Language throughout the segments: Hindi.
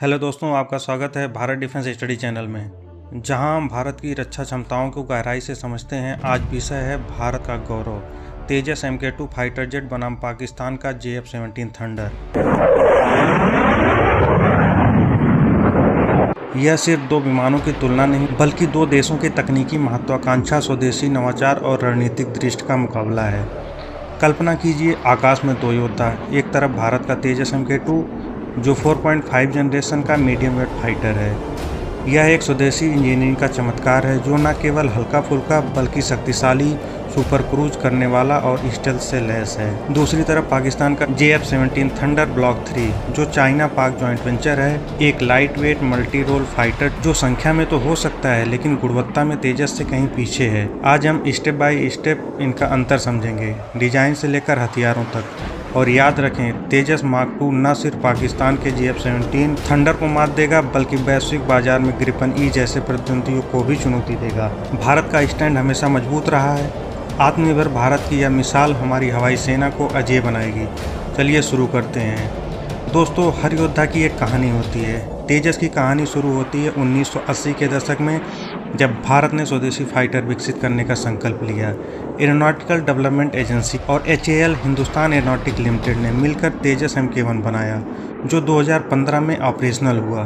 हेलो दोस्तों, आपका स्वागत है भारत डिफेंस स्टडी चैनल में, जहां हम भारत की रक्षा क्षमताओं को गहराई से समझते हैं। आज विषय है भारत का गौरव, तेजस MK2 फाइटर जेट बनाम पाकिस्तान का JF-17 थंडर। यह सिर्फ दो विमानों की तुलना नहीं, बल्कि दो देशों की तकनीकी महत्वाकांक्षा, स्वदेशी नवाचार और रणनीतिक दृष्टि का मुकाबला है। कल्पना कीजिए, आकाश में दो योद्धा, एक तरफ भारत का तेजस MK2 जो 4.5 जनरेशन का मीडियम वेट फाइटर है। यह एक स्वदेशी इंजीनियरिंग का चमत्कार है जो न केवल हल्का फुल्का बल्कि शक्तिशाली, सुपर क्रूज करने वाला और स्टेल्थ से लैस है। दूसरी तरफ पाकिस्तान का JF-17 थंडर ब्लॉक 3 जो चाइना पाक जॉइंट वेंचर है, एक light weight multi role fighter जो संख्या में तो हो सकता है लेकिन गुणवत्ता में तेजस से कहीं पीछे है। आज हम स्टेप बाय स्टेप इनका अंतर समझेंगे, डिजाइन से लेकर हथियारों तक। और याद रखें, तेजस मार्क 2 न सिर्फ पाकिस्तान के JF-17 थंडर को मात देगा बल्कि वैश्विक बाजार में ग्रिपन E जैसे प्रतिद्वंदियों को भी चुनौती देगा। भारत का स्टैंड हमेशा मजबूत रहा है। आत्मनिर्भर भारत की यह मिसाल हमारी हवाई सेना को अजेय बनाएगी। चलिए शुरू करते हैं। दोस्तों, हर योद्धा की एक कहानी होती है। तेजस की कहानी शुरू होती है 1980 के दशक में, जब भारत ने स्वदेशी फाइटर विकसित करने का संकल्प लिया। एरोनॉटिकल डेवलपमेंट एजेंसी और HAL हिंदुस्तान एरोनॉटिक लिमिटेड ने मिलकर तेजस MK1 बनाया, जो 2015 में ऑपरेशनल हुआ।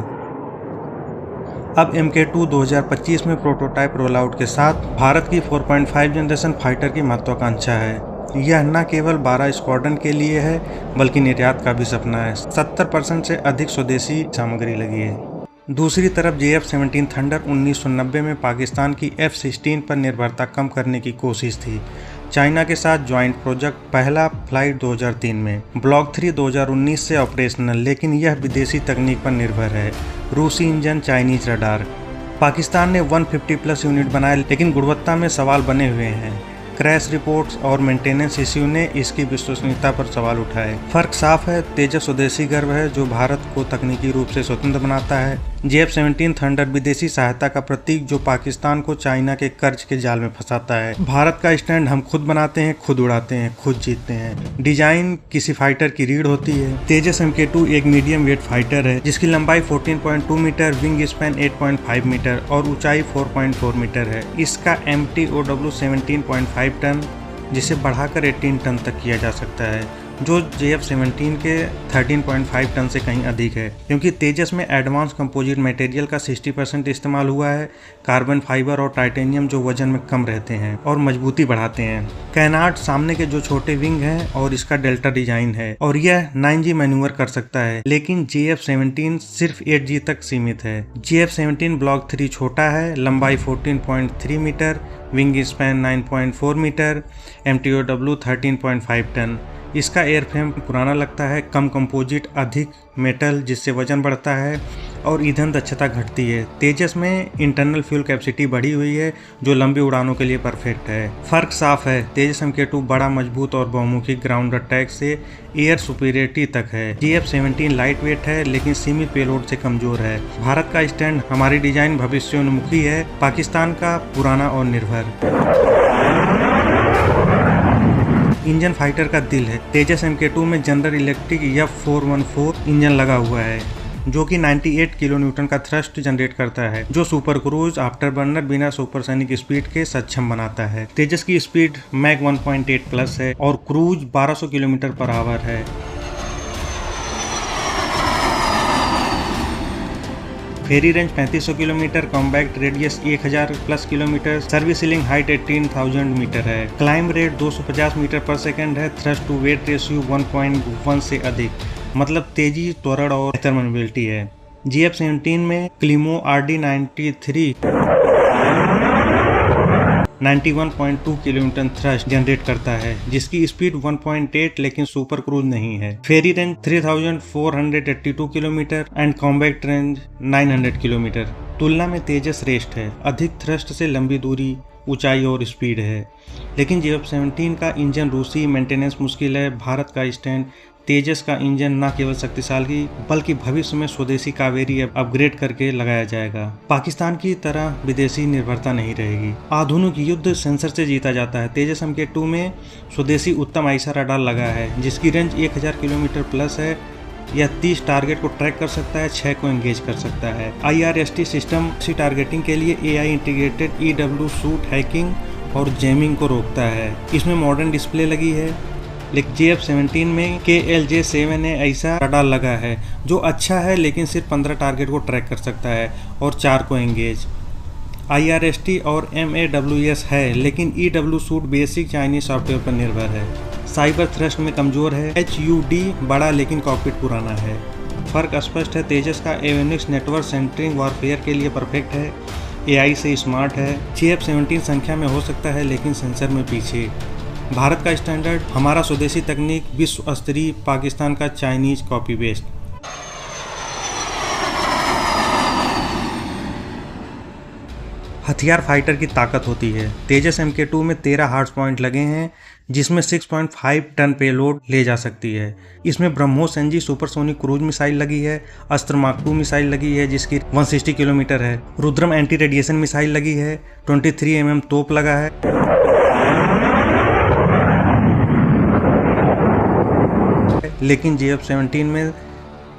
अब MK2 2025 में प्रोटोटाइप रोल आउट के साथ भारत की 4.5 जनरेशन फाइटर की महत्वाकांक्षा है। यह न केवल 12 स्क्वाड्रन के लिए है बल्कि निर्यात का भी सपना है। 70% से अधिक स्वदेशी सामग्री लगी है। दूसरी तरफ JF-17 थंडर 1990 में पाकिस्तान की F-16 पर निर्भरता कम करने की कोशिश थी। चाइना के साथ ज्वाइंट प्रोजेक्ट पहला फ्लाइट 2003 में, ब्लॉक 3 2019 से ऑपरेशनल, लेकिन यह विदेशी तकनीक पर निर्भर है। रूसी इंजन, चाइनीज रडार। पाकिस्तान ने 150 प्लस यूनिट बनाए लेकिन गुणवत्ता में सवाल बने हुए हैं। क्रैश रिपोर्ट्स और मेंटेनेंस इश्यू ने इसकी विश्वसनीयता पर सवाल उठाए। फर्क साफ है, तेजस स्वदेशी गर्व है जो भारत को तकनीकी रूप से स्वतंत्र बनाता है। JF-17 थंडर विदेशी सहायता का प्रतीक जो पाकिस्तान को चाइना के कर्ज के जाल में फंसाता है। भारत का स्टैंड हम खुद बनाते हैं, खुद उड़ाते हैं, खुद जीतते हैं। डिजाइन किसी फाइटर की रीढ़ होती है। तेजस MK2 एक मीडियम वेट फाइटर है जिसकी लंबाई 14.2 मीटर, विंग स्पैन 8.5 मीटर और ऊंचाई 4.4 मीटर है। इसका MTOW 17.5 टन, जिसे बढ़ाकर 18 टन तक किया जा सकता है, जो JF-17 के 13.5 टन से कहीं अधिक है। क्योंकि तेजस में एडवांस कंपोजिट मटेरियल का 60% इस्तेमाल हुआ है, कार्बन फाइबर और टाइटेनियम जो वजन में कम रहते हैं और मजबूती बढ़ाते हैं। कैनार्ड सामने के जो छोटे विंग हैं और इसका डेल्टा डिजाइन है और यह 9G मैन्यूवर कर सकता है, लेकिन JF-17 सिर्फ 8G तक सीमित है। JF-17 ब्लॉक 3 छोटा है, लंबाई 14.3 metre, wing span 9.4 metre, MTOW 13.5 tonne. इसका एयरफ्रेम पुराना लगता है, कम कंपोजिट, अधिक मेटल जिससे वजन बढ़ता है और ईंधन दक्षता घटती है। तेजस में इंटरनल फ्यूल कैपेसिटी बढ़ी हुई है जो लंबी उड़ानों के लिए परफेक्ट है। फर्क साफ है, तेजस MK2 बड़ा, मजबूत और बहुमुखी ग्राउंड अटैक से एयर सुपीरियरिटी तक है। JF-17 लाइट वेट है लेकिन सीमित पेलोड से कमजोर है। भारत का स्टैंड, हमारी डिजाइन भविष्योन्मुखी है, पाकिस्तान का पुराना और निर्भर। इंजन फाइटर का दिल है। तेजस MK2 में जनरल इलेक्ट्रिक F414 इंजन लगा हुआ है जो कि 98 किलो न्यूटन का थ्रस्ट जनरेट करता है, जो सुपर क्रूज आफ्टर बर्नर बिना सुपरसोनिक स्पीड के सक्षम बनाता है। तेजस की स्पीड मैक 1.8 प्लस है और क्रूज 1200 किलोमीटर पर आवर है। Ferry range 3500 kilometre, combat radius 1000 plus kilometre, service ceiling height 18,000 metre है। Climb rate 250 metre per second है। थ्रस्ट टू वेट रेशियो 1.1 से अधिक, मतलब तेजी, त्वरण और बेहतर मैनेजेबिलिटी है। JF-17 में क्लिमो RD-93 91.2 किलोमीटर थ्रस्ट जनरेट करता है जिसकी स्पीड 1.8 लेकिन सुपर क्रूज नहीं है। Ferry range 3482 kilometre and combat range 900 kilometre. तुलना में तेजस रेस्ट है, अधिक थ्रस्ट से लंबी दूरी, ऊंचाई और स्पीड है। लेकिन JF-17 का इंजन रूसी, मेंटेनेंस मुश्किल है। भारत का स्टैंड, तेजस का इंजन न केवल शक्तिशाली बल्कि भविष्य में स्वदेशी कावेरी अपग्रेड करके लगाया जाएगा। पाकिस्तान की तरह विदेशी निर्भरता नहीं रहेगी। आधुनिक युद्ध सेंसर से जीता जाता है। तेजस MK2 में स्वदेशी उत्तम आईसा रडार लगा है जिसकी रेंज 1000 किलोमीटर प्लस है यह 30 टारगेट को ट्रैक कर सकता है, 6 को एंगेज कर सकता है। IRST सिस्टम सी टारगेटिंग के लिए AI integrated EW suit hacking और जैमिंग को रोकता है। इसमें मॉडर्न डिस्प्ले लगी है, लेकिन JF-17 में KLJ-7A ऐसा रडार लगा है जो अच्छा है, लेकिन सिर्फ 15 टारगेट को ट्रैक कर सकता है और 4 को एंगेज। IRST और MAWS है, लेकिन EW suit basic Chinese software पर निर्भर है। साइबर थ्रस्ट में कमज़ोर है। HUD बड़ा लेकिन कॉकपिट पुराना है। फ़र्क स्पष्ट है। तेजस का एवियोनिक्स नेटवर्क सेंट्रिंग वॉरफेयर के लिए परफेक्ट है, AI से स्मार्ट है। JF-17 संख्या में हो सकता है, लेकिन सेंसर में पीछे। भारत का स्टैंडर्ड, हमारा स्वदेशी तकनीक, विश्व स्तरीय, पाकिस्तान का चाइनीज कॉपी पेस्ट। हथियार फाइटर की ताकत होती है। तेजस MK2 में 13 हार्ड पॉइंट लगे हैं, जिसमें 6.5 टन पेलोड ले जा सकती है। इसमें BrahMos NG supersonic cruise missile लगी है, अस्त्र मार्क 2 मिसाइल लगी है जिसकी 160 किलोमीटर है, रुद्रम एंटी रेडिएशन मिसाइल लगी है, 23 mm तोप लगा है, लेकिन JF-17 में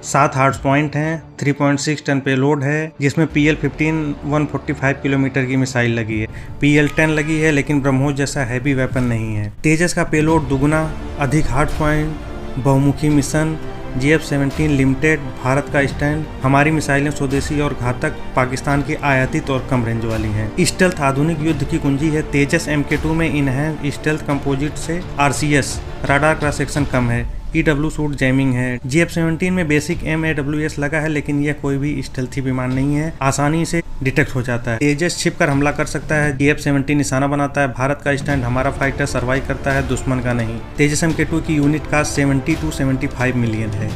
7 हार्ड पॉइंट हैं, 3.6 टन पेलोड है, जिसमें PL-15 145 किलोमीटर की मिसाइल लगी है, PL-10 लगी है, लेकिन ब्रह्मोस जैसा हैवी वेपन नहीं है। तेजस का पेलोड दुगुना, अधिक हार्ड पॉइंट, बहुमुखी मिशन। JF-17 लिमिटेड, भारत का स्टैंड, हमारी मिसाइलें स्वदेशी और घातक, पाकिस्तान की आयातित और कम रेंज वाली हैं। स्टेल्थ आधुनिक युद्ध की कुंजी है। तेजस MK2 में इनहैंस स्टेल्थ कंपोजिट से RCS, राडार क्रॉस सेक्शन कम है, EW सूट जैमिंग है। JF-17 में बेसिक MAWS लगा है, लेकिन यह कोई भी स्टेल्थी विमान नहीं है, आसानी से डिटेक्ट हो जाता है। तेजस छिप कर हमला कर सकता है, JF-17 निशाना बनाता है। भारत का स्टैंड, हमारा फाइटर सर्वाइव करता है, दुश्मन का नहीं। तेजस MK2 की यूनिट कास्ट 70 to 75 मिलियन है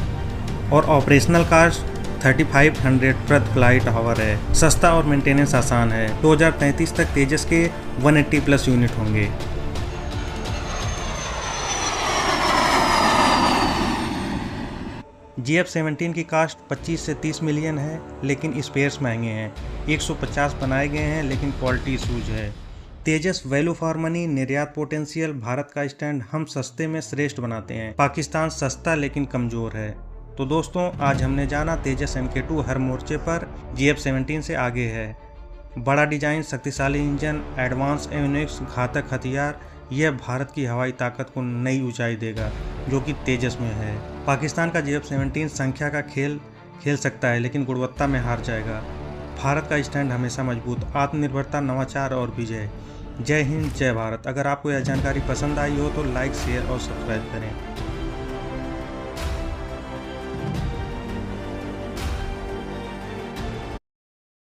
और ऑपरेशनल कास्ट 3500 प्रति फ्लाइट आवर है। सस्ता और मेंटेनेंस आसान है। 2033 तक तेजस के 180 प्लस यूनिट होंगे। JF-17 की कास्ट 25 से 30 मिलियन है, लेकिन स्पेयर्स महंगे हैं। 150 बनाए गए हैं, लेकिन क्वालिटी इशूज है। तेजस वैल्यू फॉर मनी, निर्यात पोटेंशियल, भारत का स्टैंड, हम सस्ते में श्रेष्ठ बनाते हैं। पाकिस्तान सस्ता लेकिन कमज़ोर है। तो दोस्तों, आज हमने जाना तेजस MK2 हर मोर्चे पर JF-17 से आगे है। बड़ा डिजाइन, शक्तिशाली इंजन, एडवांस एवियोनिक्स, घातक हथियार, यह भारत की हवाई ताकत को नई ऊंचाई देगा, जो कि तेजस में है। पाकिस्तान का JF-17 संख्या का खेल खेल सकता है, लेकिन गुणवत्ता में हार जाएगा। भारत का स्टैंड हमेशा मजबूत, आत्मनिर्भरता, नवाचार और विजय। जय हिंद, जय भारत। अगर आपको यह जानकारी पसंद आई हो तो लाइक, शेयर और सब्सक्राइब करें।